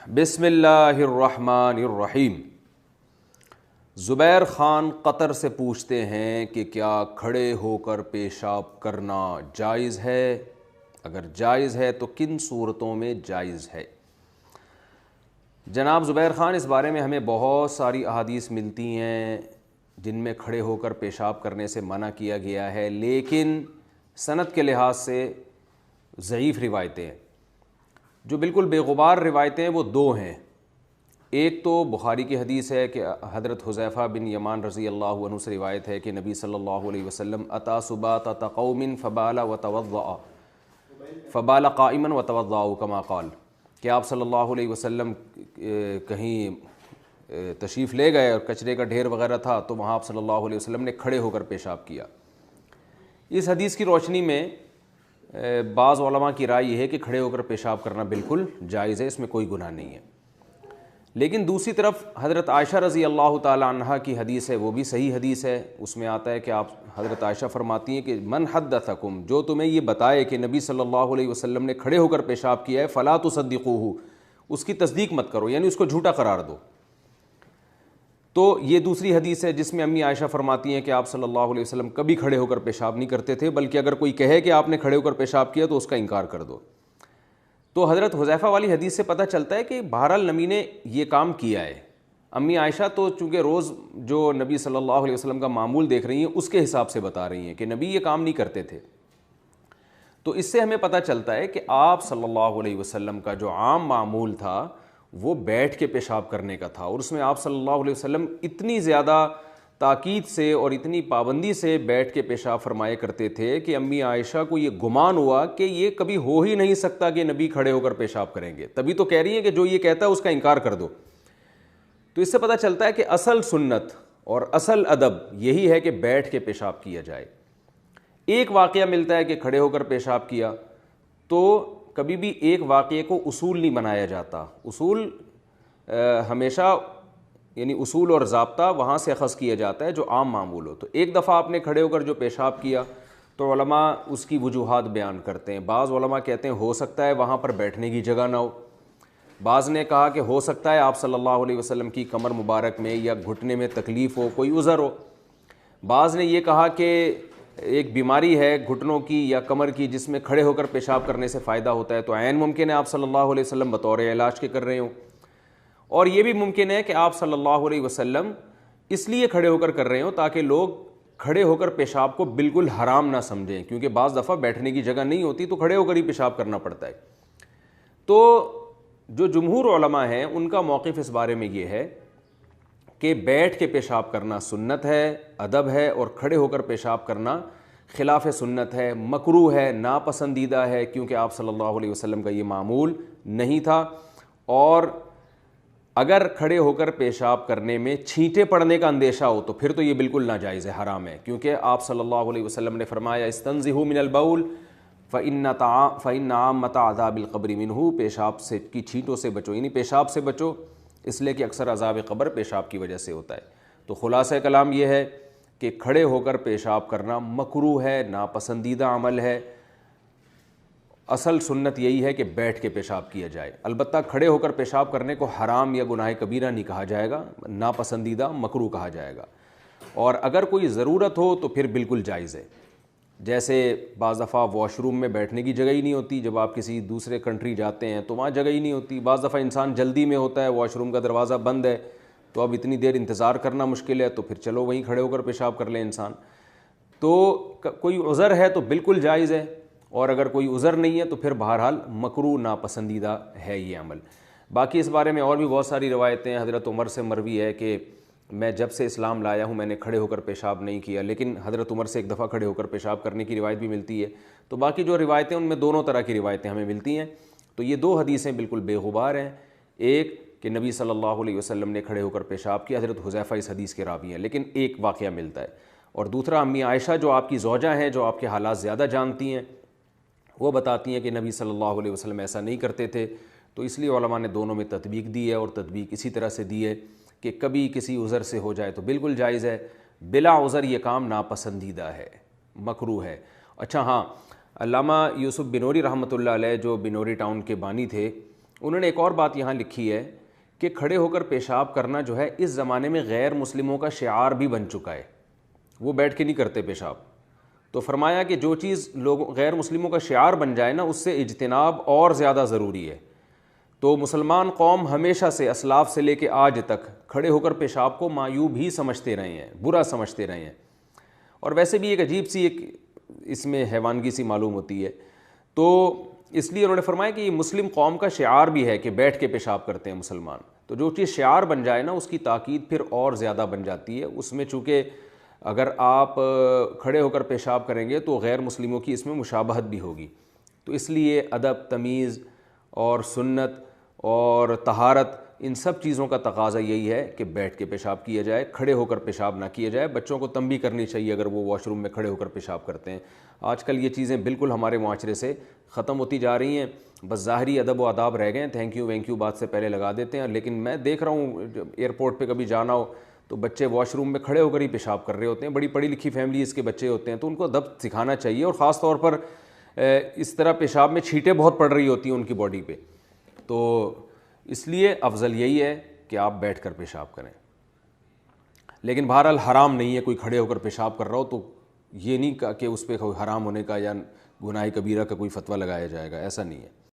بسم اللہ الرحمن الرحیم۔ زبیر خان قطر سے پوچھتے ہیں کہ کیا کھڑے ہو کر پیشاب کرنا جائز ہے؟ اگر جائز ہے تو کن صورتوں میں جائز ہے؟ جناب زبیر خان، اس بارے میں ہمیں بہت ساری احادیث ملتی ہیں جن میں کھڑے ہو کر پیشاب کرنے سے منع کیا گیا ہے، لیکن سند کے لحاظ سے ضعیف روایتیں ہیں۔ جو بالکل بے غبار روایتیں ہیں وہ دو ہیں۔ ایک تو بخاری کی حدیث ہے کہ حضرت حذیفہ بن یمان رضی اللہ عنہ سے روایت ہے کہ نبی صلی اللہ علیہ وسلم اتا سباطۃ قوم فبال قائما وتوضأوا کما قال، کہ آپ صلی اللہ علیہ وسلم کہیں تشریف لے گئے اور کچرے کا ڈھیر وغیرہ تھا تو وہاں آپ صلی اللہ علیہ وسلم نے کھڑے ہو کر پیشاب کیا۔ اس حدیث کی روشنی میں بعض علماء کی رائے یہ ہے کہ کھڑے ہو کر پیشاب کرنا بالکل جائز ہے، اس میں کوئی گناہ نہیں ہے۔ لیکن دوسری طرف حضرت عائشہ رضی اللہ تعالی عنہا کی حدیث ہے، وہ بھی صحیح حدیث ہے۔ اس میں آتا ہے کہ آپ حضرت عائشہ فرماتی ہیں کہ من حدثکم، جو تمہیں یہ بتائے کہ نبی صلی اللہ علیہ وسلم نے کھڑے ہو کر پیشاب کیا ہے، فلا تصدقوہ، اس کی تصدیق مت کرو، یعنی اس کو جھوٹا قرار دو۔ تو یہ دوسری حدیث ہے جس میں امی عائشہ فرماتی ہیں کہ آپ صلی اللہ علیہ وسلم کبھی کھڑے ہو کر پیشاب نہیں کرتے تھے، بلکہ اگر کوئی کہے کہ آپ نے کھڑے ہو کر پیشاب کیا تو اس کا انکار کر دو۔ تو حضرت حذیفہ والی حدیث سے پتہ چلتا ہے کہ بہرحال نبی نے یہ کام کیا ہے۔ امی عائشہ تو چونکہ روز جو نبی صلی اللہ علیہ وسلم کا معمول دیکھ رہی ہیں اس کے حساب سے بتا رہی ہیں کہ نبی یہ کام نہیں کرتے تھے۔ تو اس سے ہمیں پتہ چلتا ہے کہ آپ صلی اللہ علیہ وسلم کا جو عام معمول تھا وہ بیٹھ کے پیشاب کرنے کا تھا، اور اس میں آپ صلی اللہ علیہ وسلم اتنی زیادہ تاکید سے اور اتنی پابندی سے بیٹھ کے پیشاب فرمایا کرتے تھے کہ امی عائشہ کو یہ گمان ہوا کہ یہ کبھی ہو ہی نہیں سکتا کہ نبی کھڑے ہو کر پیشاب کریں گے، تبھی تو کہہ رہی ہیں کہ جو یہ کہتا ہے اس کا انکار کر دو۔ تو اس سے پتہ چلتا ہے کہ اصل سنت اور اصل ادب یہی ہے کہ بیٹھ کے پیشاب کیا جائے۔ ایک واقعہ ملتا ہے کہ کھڑے ہو کر پیشاب کیا، تو کبھی بھی ایک واقعے کو اصول نہیں بنایا جاتا۔ اصول ہمیشہ یعنی اصول اور ضابطہ وہاں سے اخذ کیا جاتا ہے جو عام معمول ہو۔ تو ایک دفعہ آپ نے کھڑے ہو کر جو پیشاب کیا تو علماء اس کی وجوہات بیان کرتے ہیں۔ بعض علماء کہتے ہیں ہو سکتا ہے وہاں پر بیٹھنے کی جگہ نہ ہو، بعض نے کہا کہ ہو سکتا ہے آپ صلی اللہ علیہ وسلم کی کمر مبارک میں یا گھٹنے میں تکلیف ہو، کوئی عذر ہو، بعض نے یہ کہا کہ ایک بیماری ہے گھٹنوں کی یا کمر کی جس میں کھڑے ہو کر پیشاب کرنے سے فائدہ ہوتا ہے، تو عین ممکن ہے آپ صلی اللہ علیہ وسلم بطور علاج کے کر رہے ہوں، اور یہ بھی ممکن ہے کہ آپ صلی اللہ علیہ وسلم اس لیے کھڑے ہو کر رہے ہوں تاکہ لوگ کھڑے ہو کر پیشاب کو بالکل حرام نہ سمجھیں، کیونکہ بعض دفعہ بیٹھنے کی جگہ نہیں ہوتی تو کھڑے ہو کر ہی پیشاب کرنا پڑتا ہے۔ تو جو جمہور علماء ہیں ان کا موقف اس بارے میں یہ ہے کہ بیٹھ کے پیشاب کرنا سنت ہے، ادب ہے، اور کھڑے ہو کر پیشاب کرنا خلاف سنت ہے، مکروہ ہے، ناپسندیدہ ہے، کیونکہ آپ صلی اللہ علیہ وسلم کا یہ معمول نہیں تھا۔ اور اگر کھڑے ہو کر پیشاب کرنے میں چھینٹے پڑنے کا اندیشہ ہو تو پھر تو یہ بالکل ناجائز ہے، حرام ہے، کیونکہ آپ صلی اللہ علیہ وسلم نے فرمایا استنزہوا من البول فإن عامۃ عذاب القبر منہ، پیشاب سے کی چھینٹوں سے بچو، یعنی پیشاب سے بچو، اس لیے کہ اکثر عذاب قبر پیشاب کی وجہ سے ہوتا ہے۔ تو خلاصہ کلام یہ ہے کہ کھڑے ہو کر پیشاب کرنا مکروہ ہے، ناپسندیدہ عمل ہے۔ اصل سنت یہی ہے کہ بیٹھ کے پیشاب کیا جائے۔ البتہ کھڑے ہو کر پیشاب کرنے کو حرام یا گناہ کبیرہ نہیں کہا جائے گا، ناپسندیدہ مکروہ کہا جائے گا، اور اگر کوئی ضرورت ہو تو پھر بالکل جائز ہے۔ جیسے بعض دفعہ واش روم میں بیٹھنے کی جگہ ہی نہیں ہوتی، جب آپ کسی دوسرے کنٹری جاتے ہیں تو وہاں جگہ ہی نہیں ہوتی، بعض دفعہ انسان جلدی میں ہوتا ہے، واش روم کا دروازہ بند ہے تو اب اتنی دیر انتظار کرنا مشکل ہے، تو پھر چلو وہیں کھڑے ہو کر پیشاب کر لے انسان۔ تو کوئی عذر ہے تو بالکل جائز ہے، اور اگر کوئی عذر نہیں ہے تو پھر بہرحال مکروہ ناپسندیدہ ہے یہ عمل۔ باقی اس بارے میں اور بھی بہت ساری روایتیں ہیں۔ حضرت عمر سے مروی ہے کہ میں جب سے اسلام لایا ہوں میں نے کھڑے ہو کر پیشاب نہیں کیا، لیکن حضرت عمر سے ایک دفعہ کھڑے ہو کر پیشاب کرنے کی روایت بھی ملتی ہے۔ تو باقی جو روایتیں ان میں دونوں طرح کی روایتیں ہمیں ملتی ہیں۔ تو یہ دو حدیثیں بالکل بے غبار ہیں، ایک کہ نبی صلی اللہ علیہ وسلم نے کھڑے ہو کر پیشاب کیا، حضرت حذیفہ اس حدیث کے راوی ہیں، لیکن ایک واقعہ ملتا ہے، اور دوسرا امی عائشہ جو آپ کی زوجہ ہیں، جو آپ کے حالات زیادہ جانتی ہیں، وہ بتاتی ہیں کہ نبی صلی اللہ علیہ وسلم ایسا نہیں کرتے تھے۔ تو اس لیے علماء نے دونوں میں تطبیق دی ہے، اور تطبیق اسی طرح سے دی ہے کہ کبھی کسی عذر سے ہو جائے تو بالکل جائز ہے، بلا عذر یہ کام ناپسندیدہ ہے، مکروہ ہے۔ اچھا ہاں، علامہ یوسف بنوری رحمۃ اللہ علیہ جو بنوری ٹاؤن کے بانی تھے، انہوں نے ایک اور بات یہاں لکھی ہے کہ کھڑے ہو کر پیشاب کرنا جو ہے اس زمانے میں غیر مسلموں کا شعار بھی بن چکا ہے، وہ بیٹھ کے نہیں کرتے پیشاب. تو فرمایا کہ جو چیز لوگوں غیر مسلموں کا شعار بن جائے نا، اس سے اجتناب اور زیادہ ضروری ہے. تو مسلمان قوم ہمیشہ سے اسلاف سے لے کے آج تک کھڑے ہو کر پیشاب کو معیوب ہی سمجھتے رہے ہیں، برا سمجھتے رہے ہیں، اور ویسے بھی ایک عجیب سی ایک اس میں حیوانگی سی معلوم ہوتی ہے. تو اس لیے انہوں نے فرمایا کہ یہ مسلم قوم کا شعار بھی ہے کہ بیٹھ کے پیشاب کرتے ہیں مسلمان. تو جو چیز شعار بن جائے نا، اس کی تاکید پھر اور زیادہ بن جاتی ہے. اس میں چونکہ اگر آپ کھڑے ہو کر پیشاب کریں گے تو غیر مسلموں کی اس میں مشابہت بھی ہوگی. تو اس لیے ادب، تمیز اور سنت اور طہارت، ان سب چیزوں کا تقاضا یہی ہے کہ بیٹھ کے پیشاب کیا جائے، کھڑے ہو کر پیشاب نہ کیا جائے. بچوں کو تنبیہ کرنی چاہیے اگر وہ واش روم میں کھڑے ہو کر پیشاب کرتے ہیں. آج کل یہ چیزیں بالکل ہمارے معاشرے سے ختم ہوتی جا رہی ہیں، بس ظاہری ادب و آداب رہ گئے ہیں. تھینک یو وینک یو بات سے پہلے لگا دیتے ہیں. لیکن میں دیکھ رہا ہوں ایئرپورٹ پہ کبھی جانا ہو تو بچے واش روم میں کھڑے ہو کر ہی پیشاب کر رہے ہوتے ہیں. بڑی پڑھی لکھی فیملیز کے بچے ہوتے ہیں، تو ان کو ادب سکھانا چاہیے. اور خاص طور پر اس طرح پیشاب میں چھینٹیں بہت پڑ رہی ہوتی ہیں ان کی باڈی پہ، تو اس لیے افضل یہی ہے کہ آپ بیٹھ کر پیشاب کریں. لیکن بہرحال حرام نہیں ہے کوئی کھڑے ہو کر پیشاب کر رہا ہو تو یہ نہیں کہ اس پہ حرام ہونے کا یا گناہ کبیرہ کا کوئی فتویٰ لگایا جائے گا، ایسا نہیں ہے.